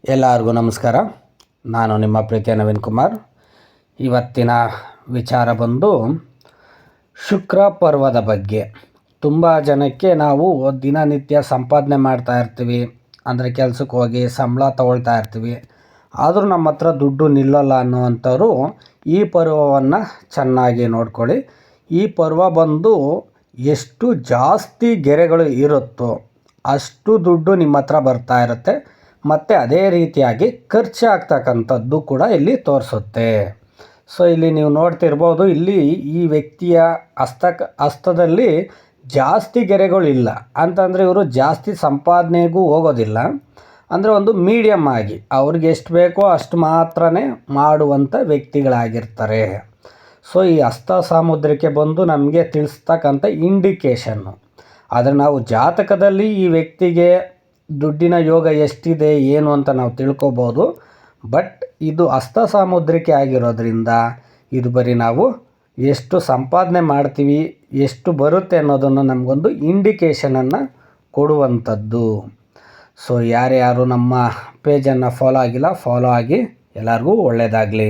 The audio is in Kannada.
ಎಲ್ಲರಿಗೂ ನಮಸ್ಕಾರ. ನಾನು ನಿಮ್ಮ ಪ್ರೀತಿಯ ನವೀನ್ ಕುಮಾರ್. ಇವತ್ತಿನ ವಿಚಾರ ಬಂದು ಶುಕ್ರ ಪರ್ವದ ಬಗ್ಗೆ. ತುಂಬ ಜನಕ್ಕೆ ನಾವು ದಿನನಿತ್ಯ ಸಂಪಾದನೆ ಮಾಡ್ತಾ ಇರ್ತೀವಿ, ಅಂದರೆ ಕೆಲಸಕ್ಕೆ ಹೋಗಿ ಸಂಬಳ ತಗೊಳ್ತಾ ಇರ್ತೀವಿ, ಆದರೂ ನಮ್ಮ ಹತ್ರ ದುಡ್ಡು ನಿಲ್ಲಲ್ಲ ಅನ್ನೋವಂಥವ್ರು ಈ ಪರ್ವವನ್ನು ಚೆನ್ನಾಗಿ ನೋಡ್ಕೊಳ್ಳಿ. ಈ ಪರ್ವ ಬಂದು ಎಷ್ಟು ಜಾಸ್ತಿ ಗೆರೆಗಳು ಇರುತ್ತೋ ಅಷ್ಟು ದುಡ್ಡು ನಿಮ್ಮ ಹತ್ರ ಬರ್ತಾ ಇರುತ್ತೆ, ಮತ್ತು ಅದೇ ರೀತಿಯಾಗಿ ಖರ್ಚಾಗ್ತಕ್ಕಂಥದ್ದು ಕೂಡ ಇಲ್ಲಿ ತೋರಿಸುತ್ತೆ. ಸೊ ಇಲ್ಲಿ ನೀವು ನೋಡ್ತಿರ್ಬೋದು, ಇಲ್ಲಿ ಈ ವ್ಯಕ್ತಿಯ ಹಸ್ತದಲ್ಲಿ ಜಾಸ್ತಿ ಗೆರೆಗಳಿಲ್ಲ ಅಂತಂದರೆ ಇವರು ಜಾಸ್ತಿ ಸಂಪಾದನೆಗೂ ಹೋಗೋದಿಲ್ಲ. ಅಂದರೆ ಒಂದು ಮೀಡಿಯಮ್ ಆಗಿ ಅವ್ರಿಗೆ ಎಷ್ಟು ಬೇಕೋ ಅಷ್ಟು ಮಾತ್ರನೇ ಮಾಡುವಂಥ ವ್ಯಕ್ತಿಗಳಾಗಿರ್ತಾರೆ. ಸೊ ಈ ಹಸ್ತ ಸಾಮುದ್ರಿಕೆ ಬಂದು ನಮಗೆ ತಿಳಿಸ್ತಕ್ಕಂಥ ಇಂಡಿಕೇಷನ್ನು. ಆದರೆ ನಾವು ಜಾತಕದಲ್ಲಿ ಈ ವ್ಯಕ್ತಿಗೆ ದುಡ್ಡಿನ ಯೋಗ ಎಷ್ಟಿದೆ ಏನು ಅಂತ ನಾವು ತಿಳ್ಕೊಬೋದು. ಬಟ್ ಇದು ಹಸ್ತ ಸಾಮುದ್ರಿಕೆ ಆಗಿರೋದ್ರಿಂದ ಇದು ಬರೀ ನಾವು ಎಷ್ಟು ಸಂಪಾದನೆ ಮಾಡ್ತೀವಿ, ಎಷ್ಟು ಬರುತ್ತೆ ಅನ್ನೋದನ್ನು ನಮಗೊಂದು ಇಂಡಿಕೇಷನನ್ನು ಕೊಡುವಂಥದ್ದು. ಸೊ ಯಾರ್ಯಾರು ನಮ್ಮ ಪೇಜನ್ನು ಫಾಲೋ ಆಗಿಲ್ಲ, ಫಾಲೋ ಆಗಿ. ಎಲ್ಲರಿಗೂ ಒಳ್ಳೆಯದಾಗಲಿ.